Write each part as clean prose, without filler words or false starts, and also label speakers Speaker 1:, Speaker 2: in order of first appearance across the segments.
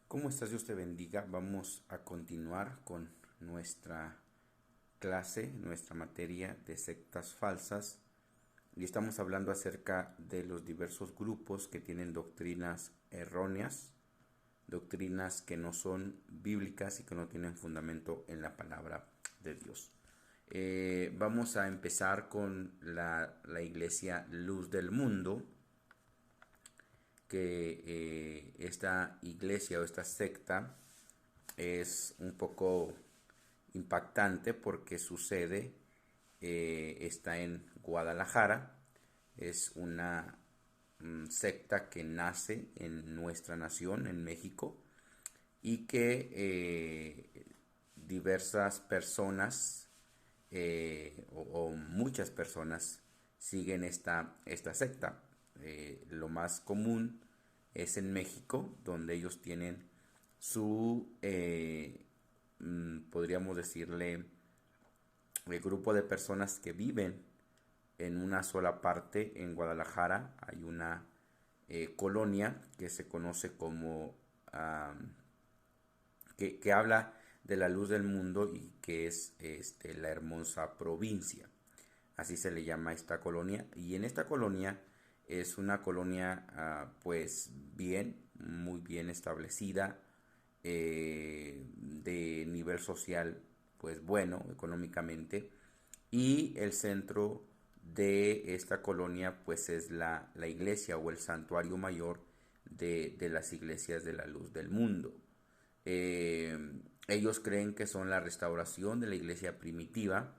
Speaker 1: ¿Cómo estás? Dios te bendiga. Vamos a continuar con nuestra clase, nuestra materia de sectas falsas. Y estamos hablando acerca de los diversos grupos que tienen doctrinas erróneas, doctrinas que no son bíblicas y que no tienen fundamento en la palabra de Dios. Vamos a empezar con la iglesia Luz del Mundo, que esta iglesia o esta secta es un poco impactante porque su sede está en Guadalajara. Es una secta que nace en nuestra nación, en México, y que diversas personas o muchas personas siguen esta secta. Lo más común es en México, donde ellos tienen su, podríamos decirle, el grupo de personas que viven en una sola parte. En Guadalajara hay una colonia que se conoce como, que habla de la luz del mundo y que es la hermosa provincia. Así se le llama a esta colonia. Y en esta colonia es una colonia pues bien, muy bien establecida, de nivel social pues bueno económicamente, y el centro de esta colonia pues es la iglesia o el santuario mayor de las iglesias de la luz del mundo. Eh, Ellos creen que son la restauración de la iglesia primitiva,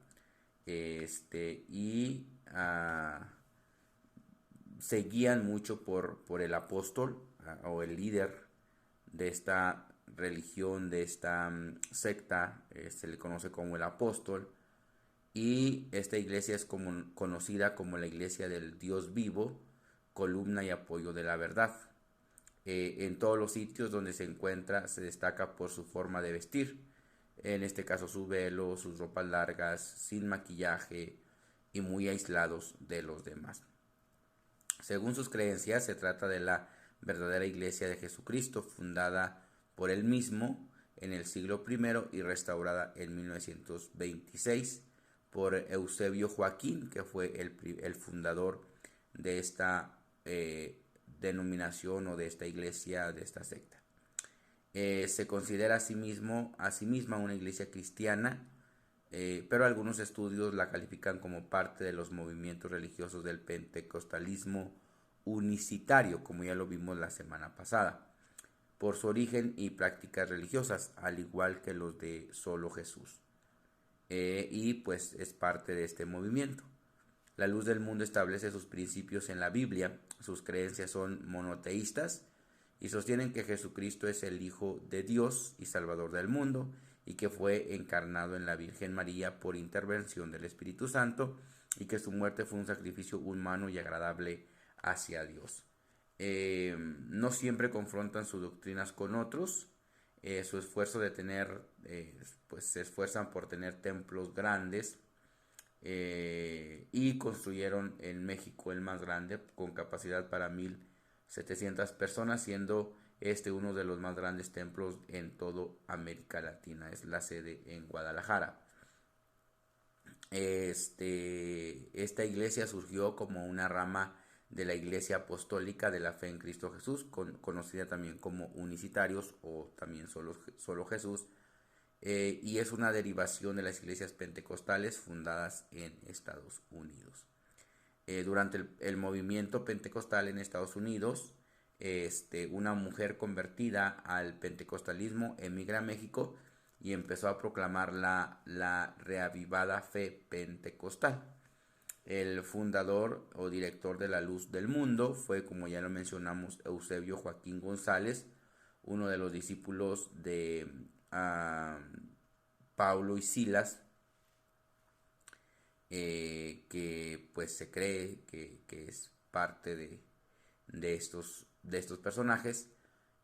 Speaker 1: y se guían mucho por el apóstol o el líder de esta religión, de esta secta. Se le conoce como el apóstol, y esta iglesia es conocida como la iglesia del Dios vivo, columna y apoyo de la verdad. En todos los sitios donde se encuentra se destaca por su forma de vestir, en este caso su velo, sus ropas largas, sin maquillaje y muy aislados de los demás. Según sus creencias, se trata de la verdadera iglesia de Jesucristo, fundada por él mismo en el siglo I y restaurada en 1926 por Eusebio Joaquín, que fue el fundador de esta denominación o de esta iglesia, de esta secta. Se considera a sí misma una iglesia cristiana, pero algunos estudios la califican como parte de los movimientos religiosos del pentecostalismo unicitario, como ya lo vimos la semana pasada, por su origen y prácticas religiosas, al igual que los de Solo Jesús. Y pues es parte de este movimiento. La luz del mundo establece sus principios en la Biblia. Sus creencias son monoteístas y sostienen que Jesucristo es el Hijo de Dios y Salvador del mundo, y que fue encarnado en la Virgen María por intervención del Espíritu Santo, y que su muerte fue un sacrificio humano y agradable hacia Dios. No siempre confrontan sus doctrinas con otros. Su esfuerzo de tener, pues se esfuerzan por tener templos grandes, y construyeron en México el más grande, con capacidad para 1700 personas, siendo este uno de los más grandes templos en toda América Latina. Es la sede en Guadalajara. Esta iglesia surgió como una rama de la Iglesia Apostólica de la Fe en Cristo Jesús, conocida también como unicitarios o también solo Jesús, y es una derivación de las iglesias pentecostales fundadas en Estados Unidos. Durante el movimiento pentecostal en Estados Unidos, una mujer convertida al pentecostalismo emigra a México y empezó a proclamar la reavivada fe pentecostal. El fundador o director de la Luz del Mundo fue, como ya lo mencionamos, Eusebio Joaquín González, uno de los discípulos de Pablo y Silas, que pues se cree que es parte de estos personajes.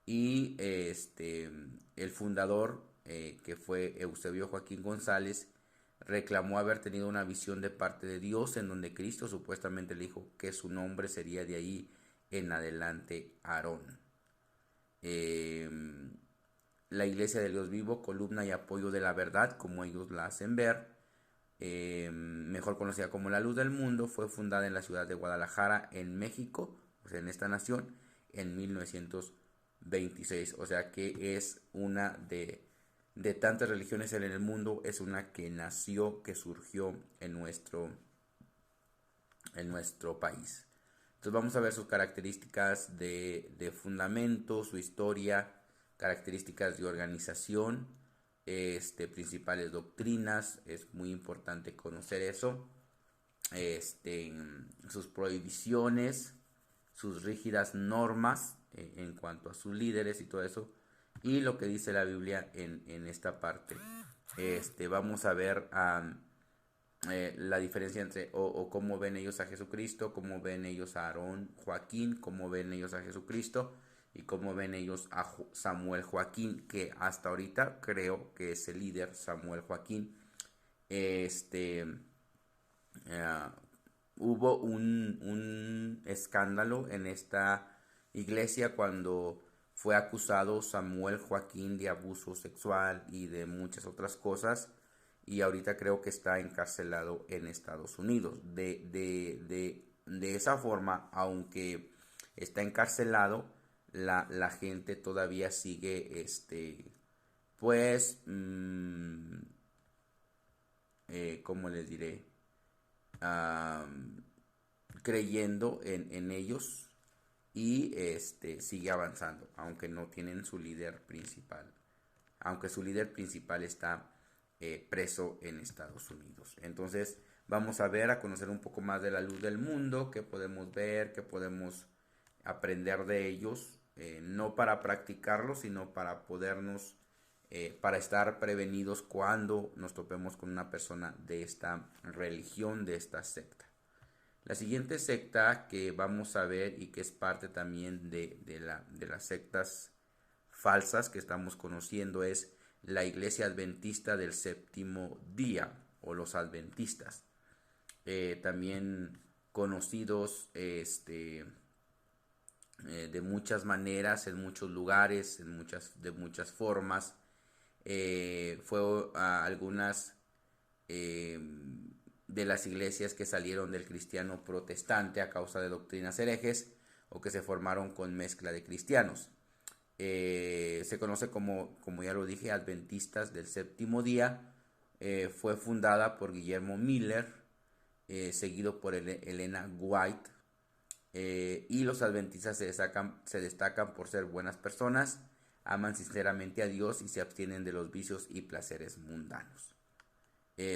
Speaker 1: Y el fundador, que fue Eusebio Joaquín González, reclamó haber tenido una visión de parte de Dios en donde Cristo supuestamente le dijo que su nombre sería de ahí en adelante Aarón. la Iglesia del Dios Vivo, columna y apoyo de la verdad, como ellos la hacen ver, mejor conocida como la Luz del Mundo, fue fundada en la ciudad de Guadalajara, en México, o sea, en esta nación, en 1926. O sea que es una de tantas religiones en el mundo, es una que nació, que surgió en nuestro país. Entonces vamos a ver sus características de fundamento, su historia, características de organización, principales doctrinas. Es muy importante conocer eso. Sus prohibiciones, sus rígidas normas en cuanto a sus líderes y todo eso, y lo que dice la Biblia en esta parte. Vamos a ver la diferencia entre o cómo ven ellos a Jesucristo, cómo ven ellos a Aarón Joaquín, cómo ven ellos a Jesucristo y cómo ven ellos a Samuel Joaquín, que hasta ahorita creo que es el líder, Samuel Joaquín. Hubo un escándalo en esta iglesia cuando fue acusado Samuel Joaquín de abuso sexual y de muchas otras cosas, y ahorita creo que está encarcelado en Estados Unidos. De esa forma, aunque está encarcelado, la gente todavía sigue, pues, ¿cómo les diré? Creyendo en ellos, y sigue avanzando, aunque no tienen su líder principal, aunque su líder principal está preso en Estados Unidos. Entonces vamos a conocer un poco más de la Luz del Mundo, que podemos ver, que podemos aprender de ellos, no para practicarlo, sino para podernos, para estar prevenidos cuando nos topemos con una persona de esta religión, de esta secta. La siguiente secta que vamos a ver, y que es parte también de las sectas falsas que estamos conociendo, es la Iglesia Adventista del Séptimo Día, o los Adventistas. También conocidos de muchas maneras, en muchos lugares, de muchas formas. Fue algunas de las iglesias que salieron del cristiano protestante a causa de doctrinas herejes, o que se formaron con mezcla de cristianos. Se conoce como ya lo dije, Adventistas del Séptimo Día. Fue fundada por Guillermo Miller, seguido por Elena White. Y los adventistas se destacan por ser buenas personas, aman sinceramente a Dios y se abstienen de los vicios y placeres mundanos.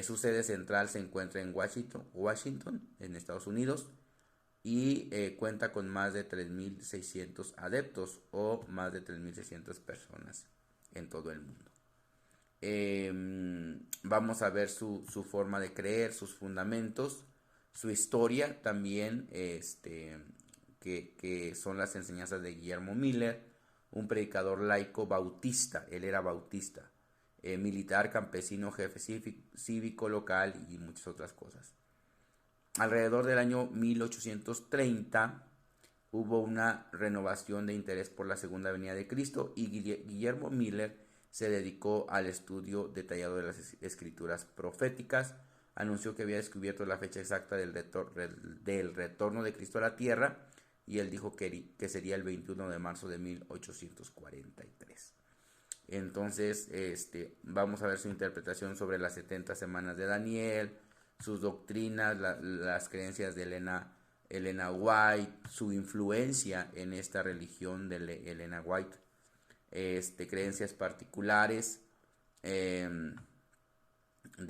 Speaker 1: Su sede central se encuentra en Washington, en Estados Unidos, y cuenta con más de 3.600 adeptos, o más de 3.600 personas en todo el mundo. Vamos a ver su forma de creer, sus fundamentos, su historia también, que son las enseñanzas de Guillermo Miller, un predicador laico bautista. Él era bautista, militar, campesino, jefe cívico local y muchas otras cosas. Alrededor del año 1830 hubo una renovación de interés por la segunda venida de Cristo, y Guillermo Miller se dedicó al estudio detallado de las escrituras proféticas. Anunció que había descubierto la fecha exacta del retorno de Cristo a la tierra, y él dijo que sería el 21 de marzo de 1843. Entonces, vamos a ver su interpretación sobre las 70 semanas de Daniel, sus doctrinas, las creencias de Elena White, su influencia en esta religión de Elena White, creencias particulares de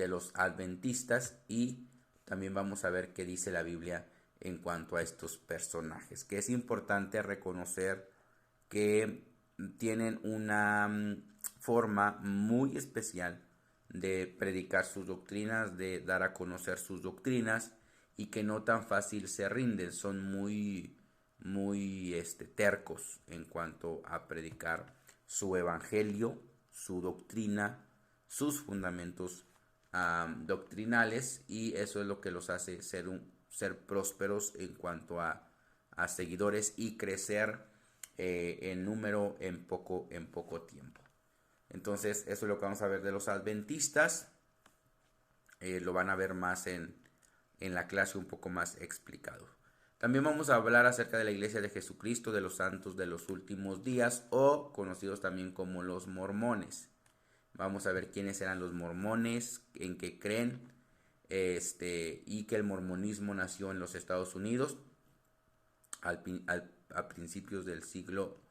Speaker 1: los adventistas, y también vamos a ver qué dice la Biblia en cuanto a estos personajes, que es importante reconocer que tienen una forma muy especial de predicar sus doctrinas, de dar a conocer sus doctrinas, y que no tan fácil se rinden, son muy tercos en cuanto a predicar su evangelio, su doctrina, sus fundamentos doctrinales, y eso es lo que los hace ser prósperos en cuanto a seguidores, y crecer en número en poco tiempo. Entonces, eso es lo que vamos a ver de los adventistas. Lo van a ver más en la clase un poco más explicado. También vamos a hablar acerca de la Iglesia de Jesucristo de los Santos de los Últimos Días, o conocidos también como los mormones. Vamos a ver quiénes eran los mormones, en qué creen, y que el mormonismo nació en los Estados Unidos a principios del siglo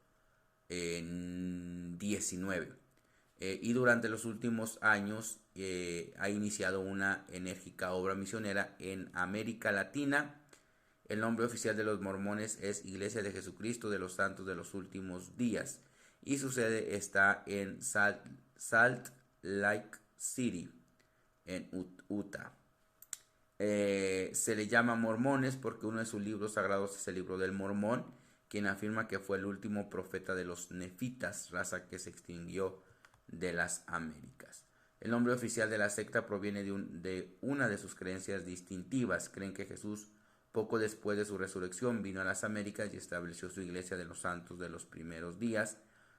Speaker 1: XIX. Y durante los últimos años ha iniciado una enérgica obra misionera en América Latina. El nombre oficial de los mormones es Iglesia de Jesucristo de los Santos de los Últimos Días, y su sede está en Salt Lake City, en Utah. Se le llama mormones porque uno de sus libros sagrados es el libro del Mormón, quien afirma que fue el último profeta de los nefitas, raza que se extinguió de las Américas. El nombre oficial de la secta proviene de una de sus creencias distintivas. Creen que Jesús, poco después de su resurrección, vino a las Américas y estableció su iglesia de los santos de los primeros días.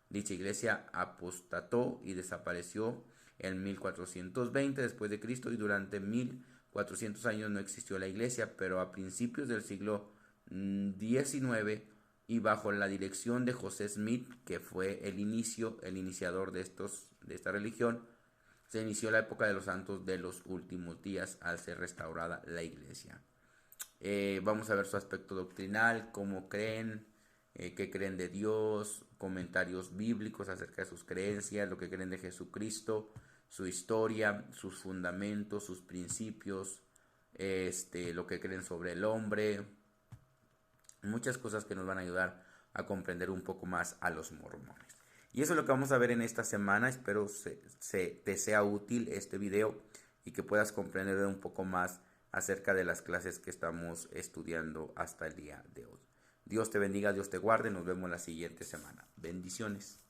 Speaker 1: Dicha iglesia apostató y desapareció en 1420 después de Cristo, y durante 1400 años no existió la iglesia, pero a principios del siglo XIX, y bajo la dirección de José Smith, que fue el iniciador de esta religión, se inició la época de los santos de los últimos días al ser restaurada la iglesia. Vamos a ver su aspecto doctrinal, cómo creen, qué creen de Dios, comentarios bíblicos acerca de sus creencias, lo que creen de Jesucristo, su historia, sus fundamentos, sus principios, lo que creen sobre el hombre, muchas cosas que nos van a ayudar a comprender un poco más a los mormones. Y eso es lo que vamos a ver en esta semana. Espero te sea útil este video y que puedas comprender un poco más acerca de las clases que estamos estudiando hasta el día de hoy. Dios te bendiga, Dios te guarde. Nos vemos la siguiente semana. Bendiciones.